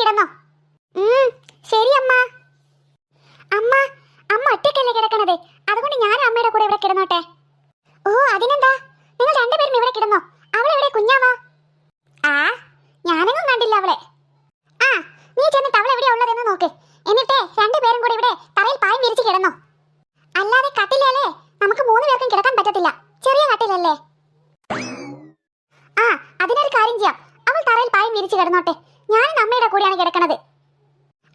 കിടന്നോ? ശരി അമ്മ. അമ്മ അമ്മ ഒറ്റയ്ക്കല്ലേ കിടക്കണത്, അതുകൊണ്ട് ഞാൻ അമ്മയുടെ കൂടെ ഇവിടെ കിടന്നോട്ടെ. ഓ അതിനെന്താ, നിങ്ങൾ രണ്ടുപേരും ഇവിടെ കിടന്നോ. അവളെവിടെ കുഞ്ഞാവാ? ആ ഞാനൊന്നും കണ്ടില്ല അവളെ. ആ നീ ചെന്നിട്ട് അവൾ എവിടെയാ ഉള്ളതെന്ന് നോക്ക്. എന്നിട്ടേ രണ്ടുപേരും കൂടി ഇവിടെ തറയിൽ പായം വിരിച്ച് കിടന്നോ. അല്ലാതെ കട്ടിലല്ലേ നമുക്ക് 3 പേർക്കും കിടക്കാൻ പറ്റത്തില്ല, ചെറിയ കട്ടിലല്ലേ. ആ അതിനൊരു കാര്യം ചെയ്യാം, അവൾ തറയിൽ പായം വിരിച്ച് കിടന്നോട്ടെ, ഞാനും അമ്മയുടെ കൂടെയാണ് കിടക്കണത്.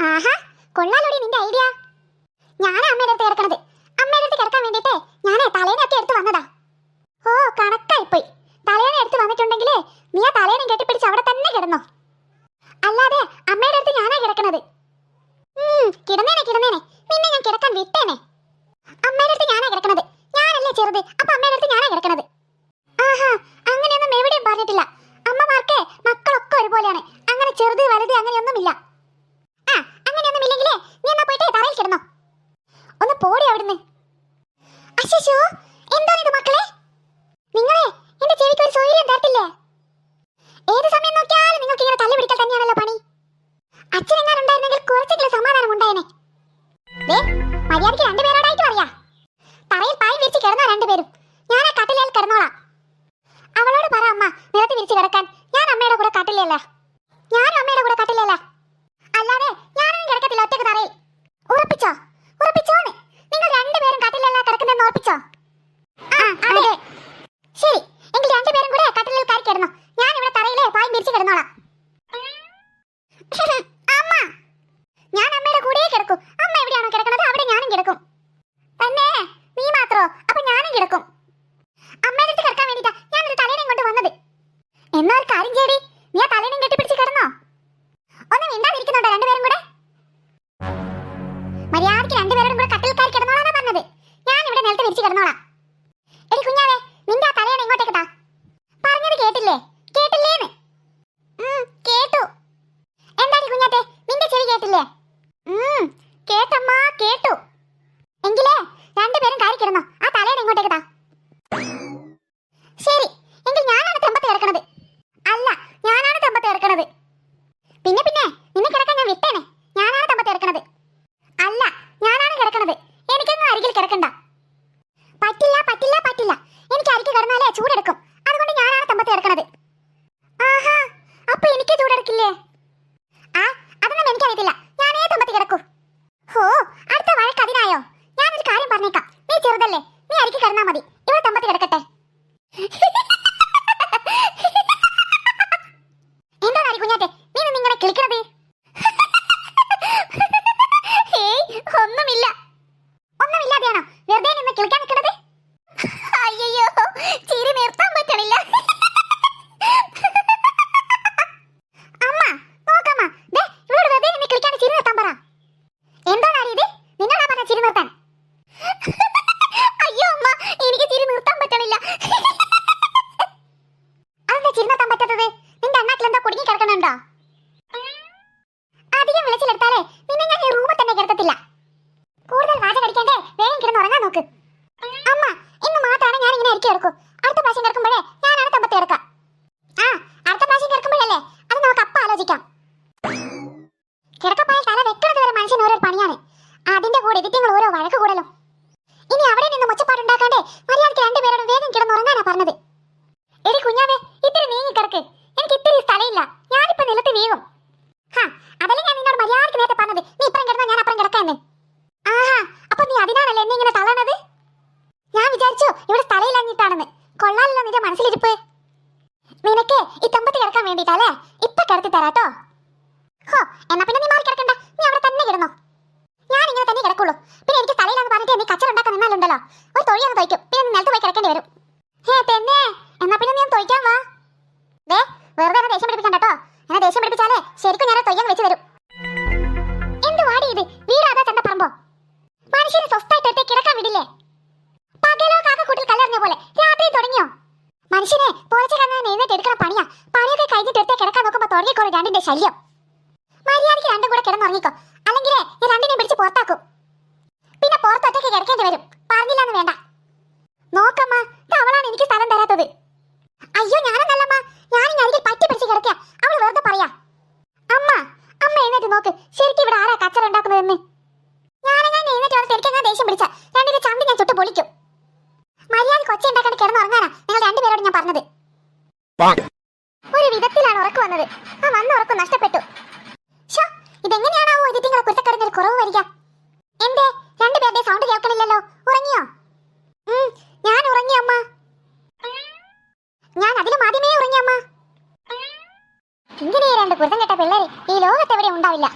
ആഹാ കൊള്ളാലോടി നിന്റെ ഐഡിയ. ഞാനാ അമ്മയുടെ അടുത്ത് കിടക്കണത്. അമ്മയുടെ അടുത്ത് കിടക്കാൻ വേണ്ടിട്ടേ ഞാനേ തലേനൊക്കെ എടുത്ത് വന്നതാ. ഓ കണക്കായിപ്പോയി. തലേന എടുത്ത് വന്നിട്ടുണ്ടെങ്കിലേ നീ ആ തലേനം കെട്ടിപ്പിടിച്ച് അവിടെ തന്നെ കിടന്നോ. അല്ലാതെ അമ്മയുടെ അടുത്ത് ഞാനാ കിടക്കണത്. കിടന്നേനെ കിടന്നേനെ, നിന്നെ ഞാൻ കിടക്കാൻ വിട്ടേനെ. അമ്മയുടെ അടുത്ത് ഞാനാ കിടക്കണത്, ഞാനല്ലേ ചെറുത്, അപ്പൊ അമ്മയുടെ അടുത്ത് ഞാനാ കിടക്കണത്. ആഹാ അങ്ങനെയൊന്നും എവിടെയും പറഞ്ഞിട്ടില്ല. അമ്മമാർക്ക് മക്കളൊക്കെ ഒരുപോലെയാണ്, അങ്ങനെ ചെറുത് വലുത് അങ്ങനെയൊന്നുമില്ല. ആ അങ്ങനെയൊന്നുമില്ലെങ്കിലേ നീ എന്നാ പോയിട്ട് തറയിൽ കിടന്നോ. ഒന്ന് പോടി അവിടുന്ന്. അശ്ശോ എന്താണിത് മക്കളെ, നിങ്ങളെ എന്റെ ചെവിക്ക് ഒരു സൗകര്യം തരത്തില്ലേ? ഏത് സമയം നോക്കിയാലും നിങ്ങൾക്ക് ഇങ്ങനെ തല്ലി പിടിക്കൽ തന്നെയാണല്ലോ പണി. അച്ഛനെങ്ങാനുണ്ടായിരുന്നെങ്കിൽ കുറച്ചെങ്കിലും സമാധാനം ഉണ്ടായേനെ. മര്യാദയ്ക്ക് രണ്ടുപേരോടായിട്ട് പറയാ, തറയിൽ പായം വിരിച്ച് കിടന്നോ രണ്ടുപേരും, ഞാൻ ആ കട്ടിലേൽ കിടന്നോളാം. അവളോട് പറ അമ്മ നിലത്ത് വിരിച്ച് കിടക്കാൻ, ഞാൻ അമ്മയുടെ കൂടെ കട്ടിലല്ല. ഞാനും അമ്മയുടെ കൂടെ കട്ടിലല്ല, അല്ലാതെ ഞാനൊന്നും കിടക്കത്തില്ല ഒറ്റയ്ക്ക് തറയിൽ. ഉറപ്പിച്ചോ? ഉറപ്പിച്ചോന്ന്? നിങ്ങൾ രണ്ടുപേരും കട്ടിലല്ല കിടക്കുന്നെന്ന് ഉറപ്പിച്ചോ? അതെ. ശരി എങ്കിൽ രണ്ടുപേരും കൂടെ കട്ടിലിൽ കയറി കിടന്നോ, ഞാൻ ഇവിടെ തറയിലെ പായം വിരിച്ച് കിടന്നോളാം. അമ്മ ഞാൻ അമ്മയുടെ കൂടെ കിടക്കും, അമ്മ എവിടെയാണോ കിടക്കുന്നത് അവിടെ ഞാനും കിടക്കും. തന്നെ നീ മാത്രോ? അപ്പൊ ഞാനും കിടക്കും. അമ്മയുടെ അടുത്ത് കിടക്കാൻ വേണ്ടിട്ടാ ഞാനൊരു തലേനം കൊണ്ട് വന്നത്. എന്നാ ഒരു കാര്യം ചെയ്യടി, നീ ആ തലേനം കെട്ടിപ്പിടിച്ച് കിടന്നോ. ഒന്നും മിണ്ടാതിരിക്കുന്നുണ്ടോ രണ്ടുപേരും കൂടെ? മര്യാദയ്ക്ക് രണ്ടുപേരോടും കൂടെ കട്ടിൽ കയറി കിടന്നോളാന്നാ പറഞ്ഞത്, ഞാൻ ഇവിടെ നിലത്ത് വിരിച്ച് കിടന്നോളാം. എടി കുഞ്ഞാവേ നിന്റെ ആ തലേണം ഇങ്ങോട്ടേക്ക് താ. പറഞ്ഞത് കേട്ടില്ലേ? കേട്ടില്ലേന്ന്? കേട്ടു. എന്താടി കുഞ്ഞാത്തെ നിന്റെ ചെവി കേട്ടില്ലേ? കേട്ടമ്മ കേട്ടു. എങ്കിലേ രണ്ടുപേരും കയറി കിടന്നോ, ആ തലേണം ഇങ്ങോട്ടേക്ക് താ. ശരി എങ്കിൽ ഞാനാണ് തെമ്പത്ത് കിടക്കണത്. അല്ല ഞാനാണ് തെമ്പത്ത് കിടക്കണത്. പിന്നെ പിന്നെ നിന്നെ കിടക്കാൻ ഞാൻ വിട്ടേനെ, ഞാനാണ് തെമ്പത്ത് കിടക്കണത്. അല്ല ഞാനാണ് കിടക്കണത്, എനിക്കൊന്നും അരികിൽ കിടക്കണ്ട. പറ്റില്ല പറ്റില്ല പറ്റില്ല, എനിക്ക് അരികിൽ കിടന്നാലേ ചൂടെടുക്കും, അതുകൊണ്ട് ഞാനാണ് തെമ്പത്ത് കിടക്കണത്. ആഹാ അപ്പൊ എനിക്ക് ചൂടെടുക്കില്ലേ? ആ അതൊന്നും എനിക്കറിയത്തില്ല, ഞാനേ തെമ്പത്ത് കിടക്കൂ. ഹോ അടുത്ത വഴക്ക് അതിനായോ? ഞാനൊരു കാര്യം പറഞ്ഞേക്കാം, നീ ചെറുതല്ലേ, നീ അരികിൽ കിടന്നാ മതി, ഇവിടെ തെമ്പത്ത് കിടക്കട്ടെ. എന്താ കുഞ്ഞാറ്റെ നീ നിന്നിങ്ങനെ കിളിക്കണത്? ഒന്നുമില്ല. ഒന്നുമില്ലാതെയാണോ വെറുതെ നിന്ന് കിളിക്കാൻ നിൽക്കണത്? അയ്യോ ചിരി നിർത്താൻ പറ്റണില്ല. അമ്മ നോക്കമ്മ, ഇവളോട് വെറുതെ നിന്ന് കിളിക്കാൻ ചിരി നിർത്താൻ പറ. എന്താണ് ഇത്? നിന്നോടാ പറഞ്ഞ ചിരി നിർത്താൻ. അയ്യോ അമ്മ എനിക്ക് ചിരി നിർത്താൻ പറ്റണില്ല. അതെന്താ ചിരി നിർത്താൻ പറ്റാത്തത്? നിന്റെ അണ്ണാക്കിൽ എന്താ കുടുങ്ങി കിടക്കണുണ്ടോ? അധികം വിളിച്ചിലെടുത്താലേ നിന്നെ ഞാൻ ഈ റൂമിൽ തന്നെ കിടത്തത്തില്ല. കൂടുതൽ വാച കടിക്കാണ്ടേ വേഗം കിടന്ന് ഉറങ്ങാൻ നോക്ക്. അമ്മ ഇന്ന് മാത്രമാണ് ഞാൻ ഇങ്ങനെ ഇരിക്കി എടുക്കൂ, അടുത്ത പ്രാവശ്യം കിടക്കുമ്പോഴേ ഞാനാണ് തമ്പത്ത് കിടക്കാം. ആ അടുത്ത പ്രാവശ്യം കിടക്കുമ്പോഴല്ലേ, അത് നമുക്ക് അപ്പം ആലോചിക്കാം. കിടക്കപ്പായ തല വെക്കുന്നത് വരെ മനുഷ്യൻ ഓരോ പണിയാണ്, അതിന്റെ കൂടെ ഇതിങ്ങൾ ഓരോ വഴക്ക് കൂടലും. ഇനി അവിടെ നിന്ന് മുച്ചപ്പാടുണ്ടാക്കാണ്ടേ മര്യാദയ്ക്ക് രണ്ടുപേരോടും വേഗം കിടന്നുറങ്ങാനാ പറഞ്ഞത്. എടി കുഞ്ഞാവേ ഇത്തിരി നീങ്ങി കിടക്ക്, എനിക്ക് ഇത്തിരി സ്ഥലമില്ല, ഞാനിപ്പോ നിലത്ത് വീഴും. അതല്ലേ ഞാൻ നിന്നോട് മര്യാദയ്ക്ക് നേരത്തെ പറഞ്ഞത്, നീ ഇപ്പുറം കിടന്നോ ഞാൻ അപ്പുറം കിടക്കാന്ന്. ആഹാ അപ്പൊ നീ അതിനാണല്ലേ എന്നെ ഇങ്ങനെ തള്ളണത്? ഞാൻ വിചാരിച്ചു ഇവിടെ സ്ഥലമില്ലാഞ്ഞിട്ടാണെന്ന്. കൊള്ളാലല്ലോ നിന്റെ മനസ്സിലിരിപ്പ്. നിനക്ക് ഈ തെമ്പത്ത് കിടക്കാൻ വേണ്ടിട്ടല്ലേ, ഇപ്പൊ കിടത്തി തരാട്ടോ. ഹോ എന്നാ പിന്നെ നീ മാറി കിടക്കണ്ട, നീ അവിടെ തന്നെ കിടന്നോ, ഞാൻ ഇങ്ങനെ തന്നെ കിടക്കുള്ളൂ. പിന്നെ എനിക്ക് സ്ഥലമില്ലാന്ന് പറഞ്ഞിട്ട് നീ കച്ചറ ഉണ്ടാക്കാൻ നിന്നാലുണ്ടല്ലോ, ഒരു തൊഴിയൊന്ന് തൊയ്ക്കും, പിന്നെ നിലത്ത് പോയി കിടക്കേണ്ടി വരും. തന്നെ എന്നാ പിന്നെ നീ തൊയ്ക്കാൻ വാ. വെറുതെ എന്നെ ദേഷ്യം പിടിപ്പിക്കണ്ട കേട്ടോ, എന്നെ ദേഷ്യം പിടിപ്പിച്ചാലേ ശരിക്കും ഞാൻ തൊയ്യാൻ വെച്ച് തരും. എന്ത് വാടി ഇത്, വീടാതാ ചന്തപ്പറമ്പോ? മനുഷ്യന് സ്വസ്ഥായിട്ട് എടുത്തേ കിടക്കാൻ വിടില്ലേ? പകലോ കാക്കക്കൂട്ടിൽ കല്ലെറിഞ്ഞ പോലെ രാത്രി തുടങ്ങിയോ? മനുഷ്യനെ പുറച്ചു കാണാൻ എഴുന്നേറ്റ് എടുക്കണ പണിയാ. പണിയൊക്കെ കഴിഞ്ഞിട്ട് എടുത്തേ കിടക്കാൻ നോക്കുമ്പോ തുടങ്ങിക്കോളൂ രണ്ടിന്റെ ശല്യം. മര്യാദയ്ക്ക് രണ്ടും കൂടെ കിടന്നുറങ്ങിക്കോ, അല്ലെങ്കിലേ ഞാൻ രണ്ടിനെയും പിടിച്ച് പുറത്താക്കും. പിന്നെ പുറത്തൊറ്റയ്ക്ക് കിടക്കേണ്ടി വരും, പറഞ്ഞില്ലാന്ന് വേണ്ട. നോക്കമ്മ അവളാണ് എനിക്ക് സ്ഥലം തരാത്തത്. അയ്യോ ഞാനൊന്നല്ലമ്മ, ഞാനിങ്ങനെ അരികിൽ പറ്റി പിടിച്ച് കിടക്കുക, അവൾ വെറുതെ പറയാ. അമ്മ അമ്മ നോക്ക് ശരിക്കും ഇവിടെ ആരാ കച്ചറ ഉണ്ടാക്കുന്നതെന്ന്. ഞാനെങ്ങനെ എഴുന്നേറ്റ് വന്നിട്ട് എനിക്കങ്ങനെ ദേഷ്യം പിടിച്ച രണ്ടിന്റെ ചന്തി ഞാൻ ചുട്ടു പൊളിക്കും. മര്യാദ കൊച്ച ഉണ്ടാക്കാണ്ട് കിടന്നുറങ്ങാനാ നിങ്ങൾ രണ്ടുപേരോട് ഞാൻ പറഞ്ഞത്. ഒരു വിധത്തിലാണ് ഉറക്കം വന്നത്. ആ വന്ന ഉറക്കം നഷ്ടപ്പെട്ടു. ഇതെങ്ങനെയാണാവോ ഇതിങ്ങളെ കുരുത്തക്കടഞ്ഞൊരു കുറവ് വരിക? എന്തേ രണ്ടുപേരുടെ സൗണ്ട് കേൾക്കണില്ലല്ലോ? ഉറങ്ങിയോ? ഞാൻ ഉറങ്ങി അമ്മ. ഞാൻ അതിലും ആദ്യമേ ഉറങ്ങി അമ്മ. ഇങ്ങനെ രണ്ട് കുരുത്തം കെട്ട പിള്ളേര് ഈ ലോകത്തെവിടെ ഉണ്ടാവില്ല.